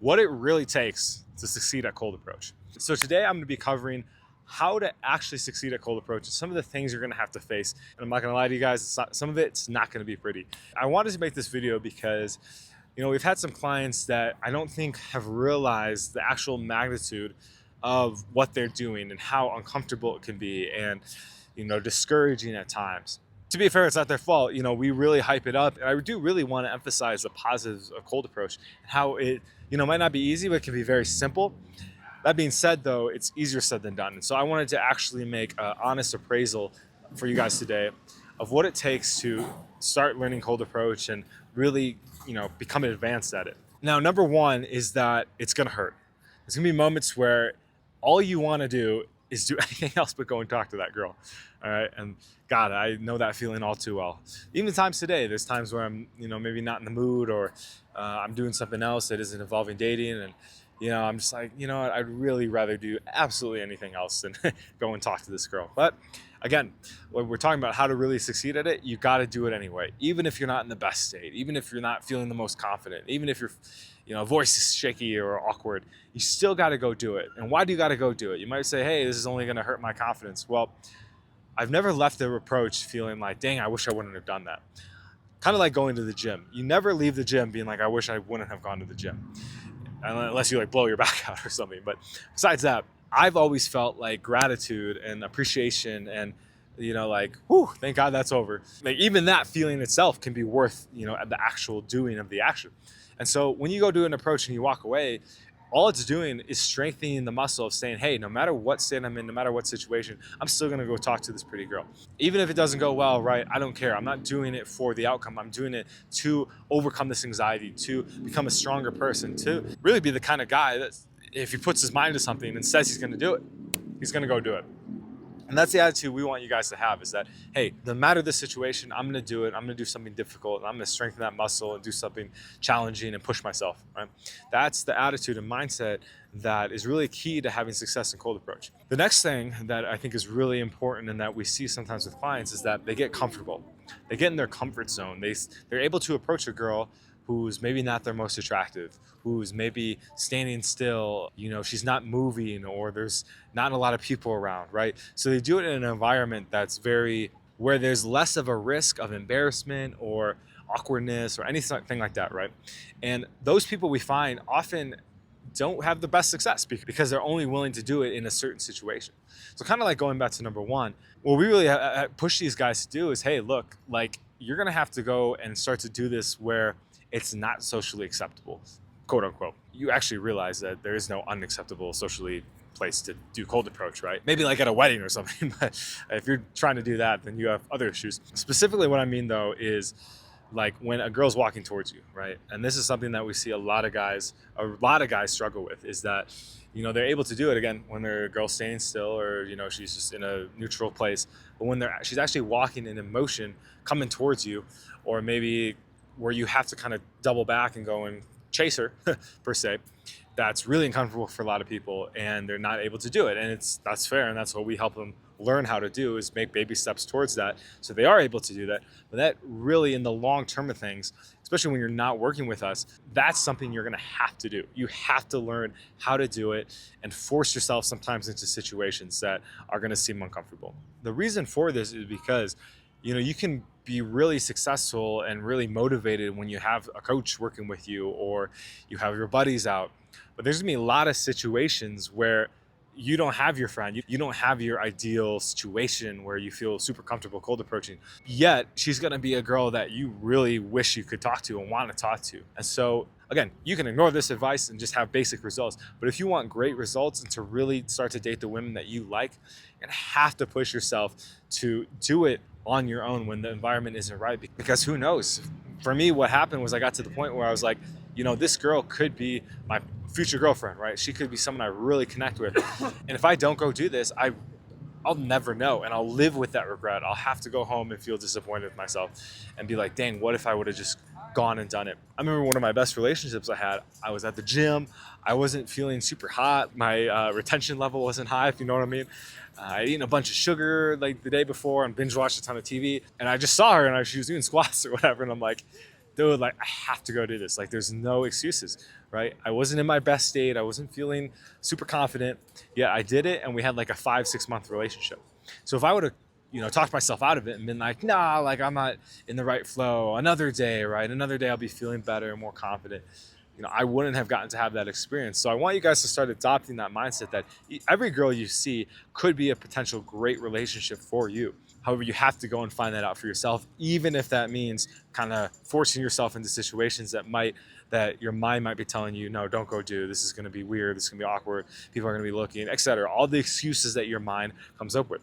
what it really takes to succeed at cold approach. So today I'm going to be covering how to actually succeed at cold approach and some of the things you're going to have to face. And I'm not going to lie to you guys, some of it's not going to be pretty. I wanted to make this video because we've had some clients that I don't think have realized the actual magnitude of what they're doing and how uncomfortable it can be and discouraging at times. To be fair, it's not their fault. We really hype it up. And I do really want to emphasize the positives of cold approach and how it, might not be easy, but it can be very simple. That being said, though, it's easier said than done. And so I wanted to actually make an honest appraisal for you guys today of what it takes to start learning cold approach and really, become advanced at it. Now, number one is that it's going to hurt. There's going to be moments where all you want to do is do anything else but go and talk to that girl. All right. And God, I know that feeling all too well. Even times today, there's times where I'm, maybe not in the mood or I'm doing something else that isn't involving dating. And, I'm just like, I'd really rather do absolutely anything else than go and talk to this girl. But again, when we're talking about how to really succeed at it, you got to do it anyway. Even if you're not in the best state, even if you're not feeling the most confident, even if your voice is shaky or awkward, you still got to go do it. And why do you got to go do it? You might say, hey, this is only going to hurt my confidence. Well, I've never left the approach feeling like, dang, I wish I wouldn't have done that. Kind of like going to the gym. You never leave the gym being like, I wish I wouldn't have gone to the gym. Unless you blow your back out or something. But besides that, I've always felt like gratitude and appreciation and, whew, thank God that's over. Like even that feeling itself can be worth, the actual doing of the action. And so when you go do an approach and you walk away, all it's doing is strengthening the muscle of saying, hey, no matter what state I'm in, no matter what situation, I'm still going to go talk to this pretty girl. Even if it doesn't go well, right? I don't care. I'm not doing it for the outcome. I'm doing it to overcome this anxiety, to become a stronger person, to really be the kind of guy that if he puts his mind to something and says he's going to do it, he's going to go do it. And that's the attitude we want you guys to have is that, hey, no matter the situation, I'm going to do it. I'm going to do something difficult. And I'm going to strengthen that muscle and do something challenging and push myself, right? That's the attitude and mindset that is really key to having success in cold approach. The next thing that I think is really important and that we see sometimes with clients is that they get comfortable. They get in their comfort zone. They're able to approach a girl who's maybe not their most attractive, who's maybe standing still, she's not moving or there's not a lot of people around, right? So they do it in an environment that's where there's less of a risk of embarrassment or awkwardness or anything like that, right? And those people we find often don't have the best success because they're only willing to do it in a certain situation. So kind of like going back to number one, what we really push these guys to do is, hey, look, like you're going to have to go and start to do this where it's not socially acceptable, quote unquote. You actually realize that there is no unacceptable socially place to do cold approach, right? Maybe like at a wedding or something, but if you're trying to do that, then you have other issues. Specifically what I mean though is like when a girl's walking towards you, right? And this is something that we see a lot of guys struggle with is that, they're able to do it again when their girl's standing still or, she's just in a neutral place. But when she's actually walking in motion, coming towards you, or maybe where you have to kind of double back and go and chase her per se, that's really uncomfortable for a lot of people and they're not able to do it. And that's fair. And that's what we help them learn how to do is make baby steps towards that. So they are able to do that. But that really in the long term of things, especially when you're not working with us, that's something you're going to have to do. You have to learn how to do it and force yourself sometimes into situations that are going to seem uncomfortable. The reason for this is because you can be really successful and really motivated when you have a coach working with you or you have your buddies out. But there's gonna be a lot of situations where you don't have your friend, you don't have your ideal situation where you feel super comfortable cold approaching. Yet she's gonna be a girl that you really wish you could talk to and want to talk to. And so again, you can ignore this advice and just have basic results. But if you want great results and to really start to date the women that you like, you're gonna have to push yourself to do it on your own when the environment isn't right. Because who knows? For me, what happened was I got to the point where I was like, this girl could be my future girlfriend, right? She could be someone I really connect with. And if I don't go do this, I'll never know. And I'll live with that regret. I'll have to go home and feel disappointed with myself and be like, dang, what if I would have just gone and done it? I remember one of my best relationships I had, I was at the gym. I wasn't feeling super hot. My retention level wasn't high, if you know what I mean. I'd eaten a bunch of sugar like the day before and binge watched a ton of TV. And I just saw her and she was doing squats or whatever. And I'm like, dude, like I have to go do this. Like there's no excuses, right? I wasn't in my best state. I wasn't feeling super confident. Yeah, I did it, and we had like a 5-6 month relationship. So if I would have, talked myself out of it and been like, nah, like I'm not in the right flow. Another day, right? Another day I'll be feeling better and more confident. I wouldn't have gotten to have that experience. So I want you guys to start adopting that mindset that every girl you see could be a potential great relationship for you. However, you have to go and find that out for yourself, even if that means kind of forcing yourself into situations that your mind might be telling you, no, don't go do. This is going to be weird. This is going to be awkward. People are going to be looking, etc. All the excuses that your mind comes up with.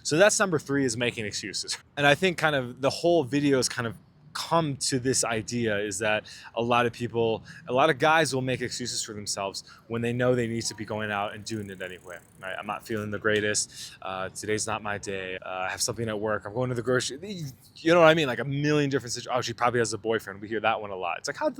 So that's number 3, is making excuses. And I think kind of the whole video is kind of come to this idea is that a lot of guys will make excuses for themselves when they know they need to be going out and doing it anyway. Right? I'm not feeling the greatest. Today's not my day. I have something at work. I'm going to the grocery. You know what I mean? Like a million different situations. Oh, she probably has a boyfriend. We hear that one a lot. It's like, how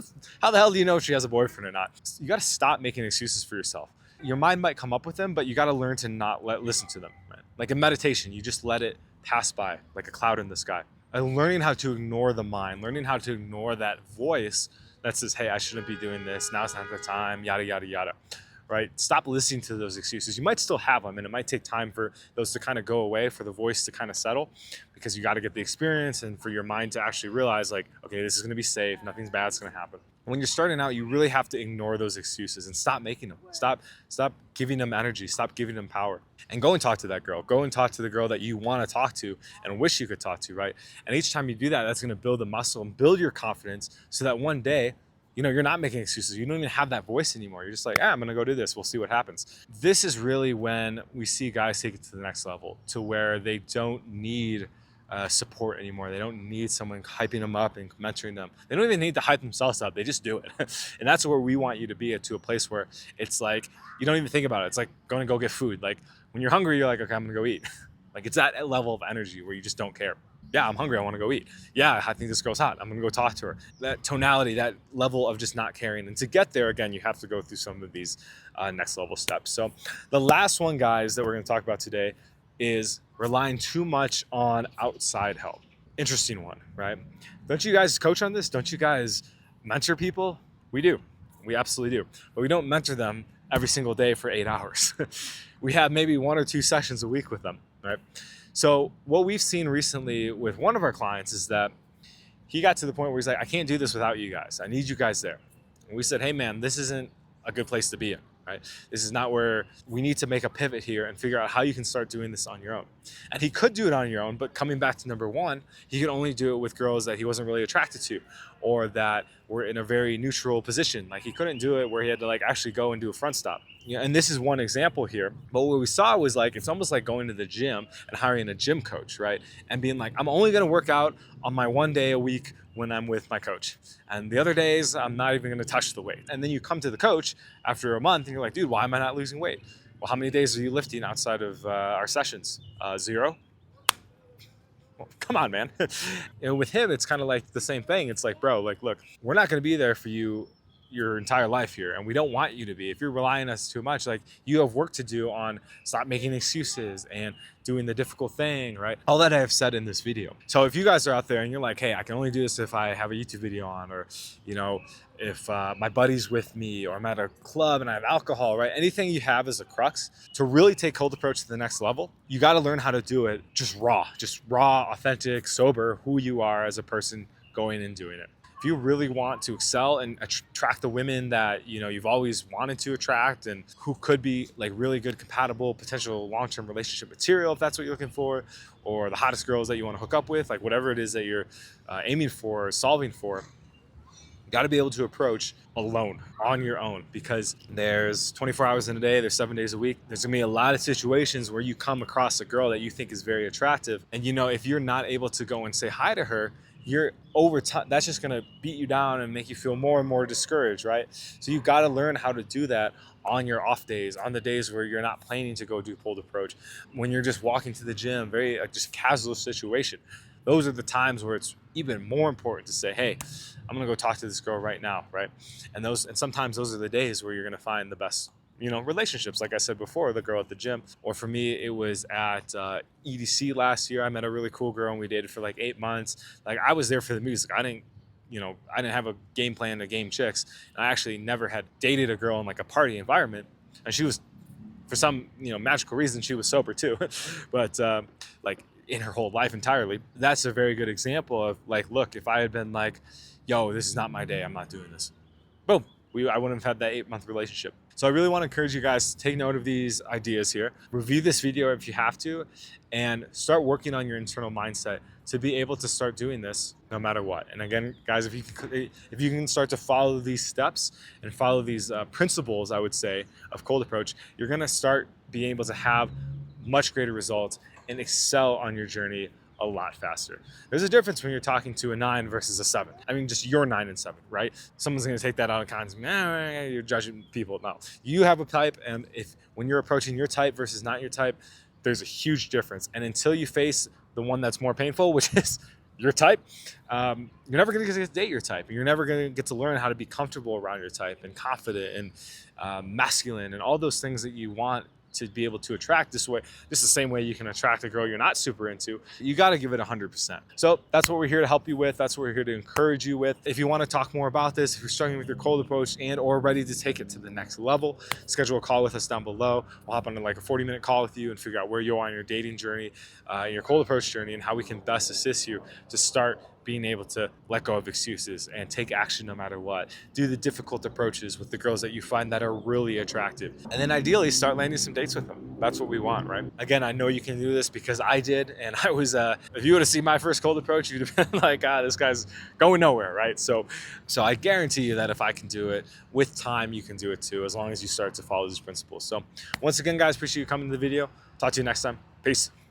the hell do you know if she has a boyfriend or not? You got to stop making excuses for yourself. Your mind might come up with them, but you got to learn to not listen to them. Right? Like in meditation, you just let it pass by like a cloud in the sky. And learning how to ignore the mind, learning how to ignore that voice that says, hey, I shouldn't be doing this. Now's not the time, yada, yada, yada, right? Stop listening to those excuses. You might still have them, and it might take time for those to kind of go away, for the voice to kind of settle, because you got to get the experience and for your mind to actually realize like, okay, this is going to be safe. Nothing's bad's going to happen. When you're starting out, you really have to ignore those excuses and stop making them. Stop giving them energy. Stop giving them power. And go and talk to that girl. Go and talk to the girl that you want to talk to and wish you could talk to, right? And each time you do that, that's going to build the muscle and build your confidence so that one day, you're not making excuses. You don't even have that voice anymore. You're just like, I'm going to go do this. We'll see what happens. This is really when we see guys take it to the next level, to where they don't need support anymore. They don't need someone hyping them up and mentoring them. They don't even need to hype themselves up. They just do it. And that's where we want you to be, to a place where it's like, you don't even think about it. It's like going to go get food. Like when you're hungry, you're like, okay, I'm going to go eat. Like it's that level of energy where you just don't care. Yeah, I'm hungry. I want to go eat. Yeah, I think this girl's hot. I'm going to go talk to her. That tonality, that level of just not caring. And to get there, again, you have to go through some of these next level steps. So the last one, guys, that we're going to talk about today is relying too much on outside help. Interesting one, right? Don't you guys coach on this? Don't you guys mentor people? We do. We absolutely do. But we don't mentor them every single day for 8 hours. We have maybe 1 or 2 sessions a week with them, right? So what we've seen recently with one of our clients is that he got to the point where he's like, I can't do this without you guys. I need you guys there. And we said, hey man, this isn't a good place to be in. Right? This is not where we need to make a pivot here and figure out how you can start doing this on your own. And he could do it on your own, but coming back to number 1, he could only do it with girls that he wasn't really attracted to, or that were in a very neutral position. Like he couldn't do it where he had to like actually go and do a front stop. And this is one example here. But what we saw was like, it's almost like going to the gym and hiring a gym coach, right? And being like, I'm only going to work out on my 1 day a week when I'm with my coach. And the other days, I'm not even going to touch the weight. And then you come to the coach after a month and you're like, dude, why am I not losing weight? Well, how many days are you lifting outside of our sessions? 0? Well, come on, man. With him, it's kind of like the same thing. It's like, bro, like, look, we're not going to be there for you your entire life here, and we don't want you to be. If you're relying on us too much, like you have work to do on stop making excuses and doing the difficult thing, right? All that I have said in this video. So if you guys are out there and you're like, hey, I can only do this if I have a YouTube video on, or if my buddy's with me, or I'm at a club and I have alcohol, right? Anything you have as a crux to really take cold approach to the next level, you got to learn how to do it just raw, authentic, sober, who you are as a person going and doing it. If you really want to excel and attract the women that you've always wanted to attract, and who could be like really good, compatible, potential long-term relationship material, if that's what you're looking for, or the hottest girls that you want to hook up with, like whatever it is that you're aiming for, or solving for, you got to be able to approach alone, on your own, because there's 24 hours in a day, there's 7 days a week. There's gonna be a lot of situations where you come across a girl that you think is very attractive, and if you're not able to go and say hi to her, you're over time, that's just going to beat you down and make you feel more and more discouraged, right? So you got to learn how to do that on your off days, on the days where you're not planning to go do cold approach, when you're just walking to the gym, very just casual situation. Those are the times where it's even more important to say, hey, I'm going to go talk to this girl right now, right? And sometimes those are the days where you're going to find the best relationships. Like I said before, the girl at the gym, or for me, it was at EDC last year. I met a really cool girl and we dated for like 8 months. Like I was there for the music. I didn't I didn't have a game plan to game chicks. And I actually never had dated a girl in like a party environment. And she was, for some, magical reason, she was sober too. But like in her whole life entirely, that's a very good example of like, look, if I had been like, yo, this is not my day, I'm not doing this. Boom. I wouldn't have had that 8-month relationship. So I really want to encourage you guys to take note of these ideas here, review this video if you have to, and start working on your internal mindset to be able to start doing this no matter what. And again, guys, if you can start to follow these steps and follow these principles, I would say, of cold approach, you're going to start being able to have much greater results and excel on your journey a lot faster. There's a difference when you're talking to a 9 versus a 7. I mean, just your 9 and 7, right? Someone's going to take that out of context. You're judging people. No, you have a type, and when you're approaching your type versus not your type, there's a huge difference. And until you face the one that's more painful, which is your type, you're never going to get to date your type. You're never going to get to learn how to be comfortable around your type and confident and masculine and all those things that you want to be able to attract this way. Just the same way you can attract a girl you're not super into. You got to give it 100%. So that's what we're here to help you with. That's what we're here to encourage you with. If you want to talk more about this, if you're struggling with your cold approach and or ready to take it to the next level, schedule a call with us down below. We'll hop on like a 40-minute call with you and figure out where you are in your dating journey, your cold approach journey, and how we can best assist you to start being able to let go of excuses and take action no matter what. Do the difficult approaches with the girls that you find that are really attractive. And then ideally start landing some dates with them. That's what we want, right? Again, I know you can do this because I did. And I was, if you would have seen my first cold approach, you'd have been like, this guy's going nowhere, right? So I guarantee you that if I can do it, with time, you can do it too, as long as you start to follow these principles. So once again, guys, appreciate you coming to the video. Talk to you next time. Peace.